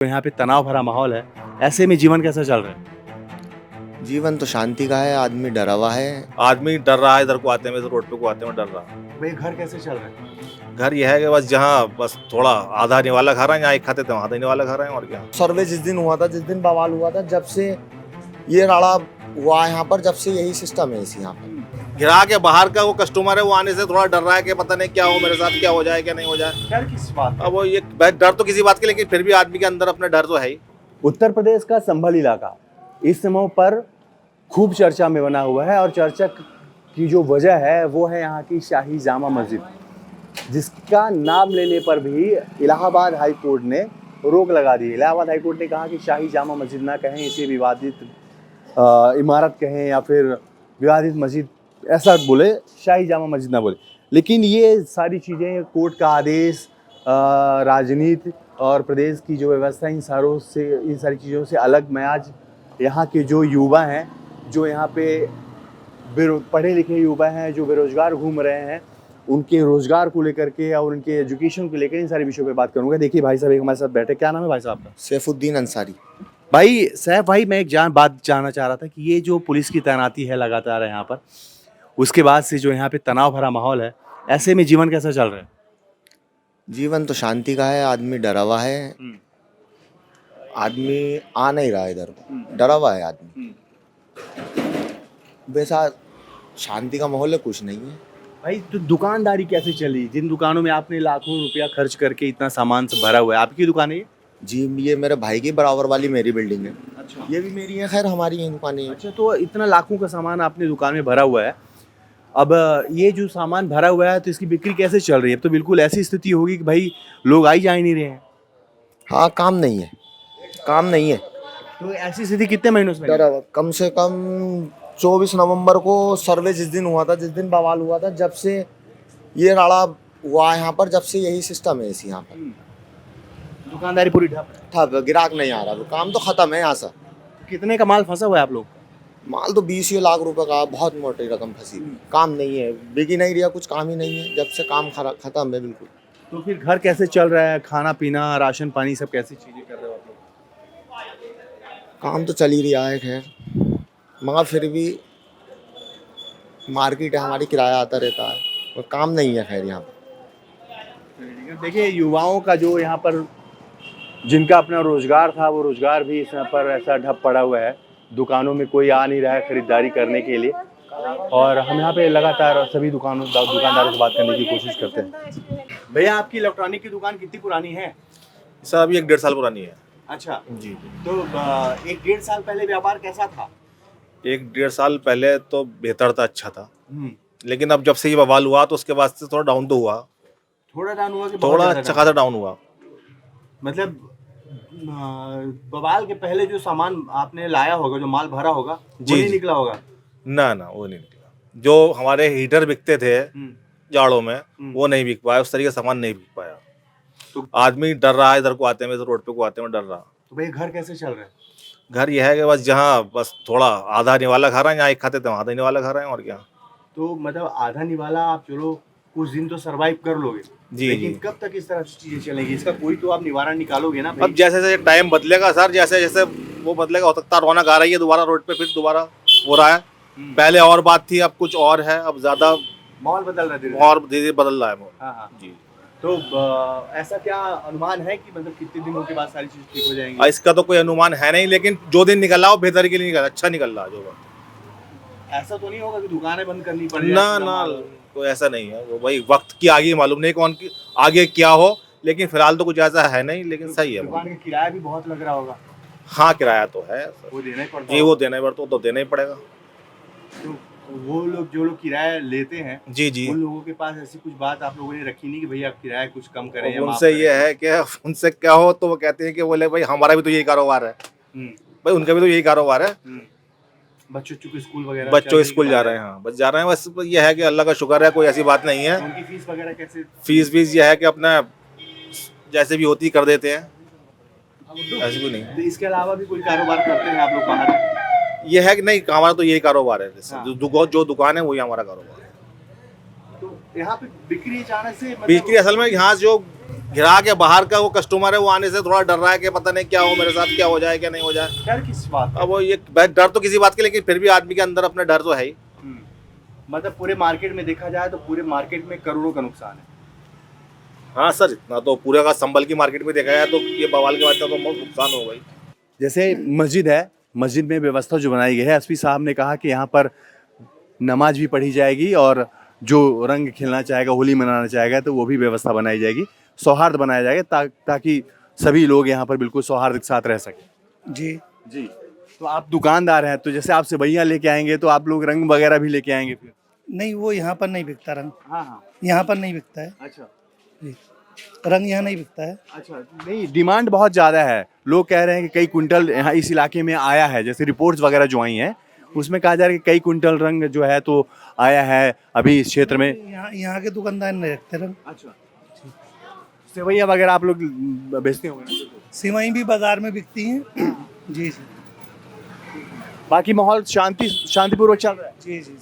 यहाँ पे तनाव भरा माहौल है, ऐसे में जीवन कैसा चल रहा है? जीवन तो शांति का है। आदमी डरा हुआ है। आदमी डर रहा है, इधर को आते में रोड पे को आते में डर रहा है। भाई घर कैसे चल रहा है? घर यह है कि बस जहाँ बस थोड़ा आधा निवाला खा रहे हैं, यहाँ एक खाते थे वहाँ आधा निवाला खा रहे हैं, और क्या। सर्वे जिस दिन हुआ था, जिस दिन बवाल हुआ था, जब से ये राड़ा हुआ है यहाँ पर, जब से यही सिस्टम है इस यहाँ पर। गिरा के बाहर का वो कस्टमर है, वो आने से थोड़ा डर रहा है कि पता नहीं क्या हो, मेरे साथ क्या हो जाए क्या नहीं हो जाए। डर किस बात का? अब वो ये डर तो किसी बात की, लेकिन फिर भी आदमी के अंदर अपना डर तो है ही। उत्तर प्रदेश का संभल इलाका इस समय पर खूब चर्चा में बना हुआ है, और चर्चा की जो वजह है वो है यहाँ की शाही जामा मस्जिद, जिसका नाम लेने पर भी इलाहाबाद हाई कोर्ट ने रोक लगा दी। इलाहाबाद हाई कोर्ट ने कहा कि शाही जामा मस्जिद ना कहें, इसे विवादित इमारत कहें या फिर विवादित मस्जिद ऐसा बोले, शाही जामा मस्जिद ना बोले। लेकिन ये सारी चीज़ें, कोर्ट का आदेश, राजनीति और प्रदेश की जो व्यवस्था, इन सारी चीज़ों से अलग मैं आज यहाँ के जो युवा हैं, जो यहाँ पे पढ़े लिखे युवा हैं, जो बेरोजगार घूम रहे हैं, उनके रोजगार को लेकर के और उनके एजुकेशन को लेकर इन सारे विषयों पे बात करूँगा। देखिए भाई साहब एक हमारे साथ बैठे, क्या नाम है भाई साहब का? सैफुद्दीन अंसारी। भाई सैफ भाई, मैं एक बात जानना चाह रहा था कि ये जो पुलिस की तैनाती है लगातार यहाँ पर, उसके बाद से जो यहाँ पे तनाव भरा माहौल है, ऐसे में जीवन कैसा चल रहा है? जीवन तो शांति का है। आदमी डरा हुआ है। आदमी आ नहीं रहा है इधर को, डरा हुआ है आदमी। वैसा शांति का माहौल है, कुछ नहीं है भाई। तो दुकानदारी कैसे चली? जिन दुकानों में आपने लाखों रुपया खर्च करके इतना सामान से भरा हुआ है, आपकी दुकान है ये? जी। ये मेरे भाई की बराबर वाली मेरी बिल्डिंग है। अच्छा। ये भी मेरी है, खैर हमारी ही दुकानें हैं। अच्छा, तो इतना लाखों का सामान आपने दुकान में भरा हुआ है, अब ये जो सामान भरा हुआ है तो इसकी बिक्री कैसे चल रही है? अब तो बिल्कुल ऐसी स्थिति होगी कि भाई लोग आ ही जा ही नहीं रहे हैं। हाँ, काम नहीं है, काम नहीं है। तो ऐसी स्थिति कितने महीनों से? डरा हुआ। कम से कम 24 नवंबर को सर्वे जिस दिन हुआ था, जिस दिन बवाल हुआ था, जब से ये राड़ा हुआ है यहाँ पर, जब से यही सिस्टम है इस यहाँ पर। दुकानदारी पूरी ठप है। ठप, गिराक नहीं आ रहा, काम तो खत्म है यहाँ से। कितने का माल फंसा हुआ है आप लोग? माल तो 20 लाख रुपए का, बहुत मोटी रकम फंसी। काम नहीं है, बिक ही नहीं रहा, कुछ काम ही नहीं है, जब से काम खत्म है बिल्कुल। तो फिर घर कैसे चल रहा है? खाना पीना, राशन पानी, सब कैसी चीजें कर रहे हो आप लोग? काम तो चल ही रहा है खैर, मगर फिर भी मार्केट है हमारी, किराया आता रहता है, और काम नहीं है खैर यहाँ पर। देखिए युवाओं का जो यहाँ पर जिनका अपना रोजगार था, वो रोजगार भी इस यहाँ पर ऐसा ठप पड़ा हुआ है। दुकानों में कोई आ नहीं रहा है खरीदारी करने के लिए, और हम यहाँ पे लगातार सभी दुकानदारों से बात करने की कोशिश करते हैं। भैया आपकी इलेक्ट्रॉनिक की दुकान कितनी पुरानी है? सर अभी 1-1.5 साल पुरानी है। अच्छा जी। तो 1-1.5 साल पहले व्यापार कैसा था? 1-1.5 साल पहले तो बेहतर था, अच्छा था, लेकिन अब जब से ये बवाल हुआ तो उसके बाद से थोड़ा डाउन तो हुआ। थोड़ा डाउन हुआ कि बहुत थोड़ा ज़्यादा अच्छा डाउन? खासा डाउन हुआ। मतलब बवाल के पहले जो सामान आपने लाया होगा, जो माल भरा होगा, वो जी, नहीं जी। निकला होगा? ना ना, वो नहीं निकला। जो हमारे हीटर बिकते थे जाड़ों में, वो नहीं बिक पाया, उस तरीके का सामान नहीं बिक पाया। तो आदमी डर रहा है, इधर को आते में रोड पे को आते में डर रहा। तो भाई घर कैसे चल रहा है? घर यह है कि बस जहाँ बस थोड़ा आधा निवाला खा रहे हैं, यहाँ एक खाते थे वहाँ आधा निवाला खा रहे हैं, और क्या। तो मतलब आधा निवाला आप चलो कुछ दिन तो सरवाइव कर लोगे, जी, लेकिन जी। कब तक इस तरह से चीजें चलेंगी? इसका कोई तो आप निवारण निकालोगे ना अब भाई। जैसे जैसे टाइम बदलेगा सर, जैसे जैसे वो बदलेगा, हो सकता है रौनक आ रही है दोबारा रोड पे, फिर दोबारा हो रहा है। पहले और बात थी, अब कुछ और है, अब ज्यादा माहौल बदल रहा है धीरे-धीरे। और धीरे धीरे बदल रहा है माहौल। हाँ हाँ। जी। तो ऐसा क्या अनुमान है कि मतलब कितने दिनों के बाद सारी चीज ठीक हो जाएंगी? इसका तो कोई अनुमान है नहीं, लेकिन जो दिन निकल रहा है वो बेहतर के लिए निकल रहा है, अच्छा निकल रहा है जो। ऐसा तो नहीं होगा कि दुकानें बंद करनी पड़ जाए? ना ना, कोई ऐसा नहीं है, वो भाई वक्त की आगे मालूम नहीं कौन की आगे क्या हो, लेकिन फिलहाल तो कुछ ऐसा है नहीं, लेकिन सही है। दुकान का किराया भी बहुत लग रहा होगा। हाँ, किराया तो है वो देना ही पड़ता जी, वो देना पड़ता तो देना ही पड़ेगा। तो वो लोग जो लोग किराया लेते हैं, जी जी। उन लोगों के पास ऐसी कुछ बात आप लोगों ने रखी नहीं कि भैया आप किराया कुछ कम करें या माफ उनसे करें? ये है कि उनसे क्या हो तो वो कहते हैं कि बोले भाई हमारा भी तो यही कारोबार है, भाई उनका भी तो यही कारोबार है। बच्चों के स्कूल वगैरह बच्चों स्कूल जा रहे हैं, हाँ बस जा रहे हैं, बस ये है कि अल्लाह का शुक्र है, कोई ऐसी बात नहीं है। उनकी फीस वगैरह कैसे? फीस ये है कि अपना जैसे भी होती कर देते हैं, ऐसी कोई नहीं। तो इसके अलावा भी कोई कारोबार करते हैं आप लोग बाहर? ये है कि नहीं, हमारा तो यही कारोबार है, जैसे हाँ। जो दुकान है वही हमारा कारोबार है। तो यहाँ पे बिक्री अचानक से बिक्री असल में यहाँ जो ग्राहक या बाहर का वो कस्टमर है वो आने से थोड़ा डर रहा है कि पता नहीं क्या हो मेरे साथ, क्या हो जाए क्या नहीं हो जाए। डर किस बात का? अब वो ये डर तो किसी बात के, लेकिन फिर भी आदमी के अंदर अपना डर तो है ही। मतलब पूरे मार्केट में देखा जाए तो पूरे मार्केट में करोड़ों का नुकसान है। हाँ सर, इतना तो पूरे का संभल की मार्केट में देखा जाए तो ये बवाल के बाद तो बहुत नुकसान हो गई। जैसे मस्जिद है, मस्जिद में व्यवस्था जो बनाई गई है, एसपी साहब ने कहा कि यहाँ पर नमाज भी पढ़ी जाएगी और जो रंग खेलना चाहेगा, होली मनाना चाहेगा तो वो भी व्यवस्था बनाई जाएगी, सौहार्द बनाया जाएगा ताकि सभी लोग यहाँ पर बिल्कुल सौहार्द के साथ रह सकें। जी जी। तो आप दुकानदार हैं, तो जैसे आपसे भैया लेके आएंगे तो आप लोग रंग वगैरह भी लेके आएंगे फिर? नहीं, वो यहाँ पर नहीं बिकता रंग, हाँ हाँ। यहाँ पर नहीं बिकता है अच्छा जी, रंग यहाँ नहीं बिकता है। अच्छा। नहीं, डिमांड बहुत ज़्यादा है, लोग कह रहे हैं कि कई कुंटल यहाँ इस इलाके में आया है, जैसे रिपोर्ट्स वगैरह जो आई हैं उसमें कहा जा रहा है कि कई कुंटल रंग जो है तो आया है अभी इस क्षेत्र में। यहाँ के दुकानदार नहीं रखते रंग। अच्छा। सेवैया वगैरह आप लोग बेचते होंगे? सिवाई भी बाजार में बिकती हैं। जी जी बाकी माहौल शांतिपूर्वक चल रहा है? जी जी।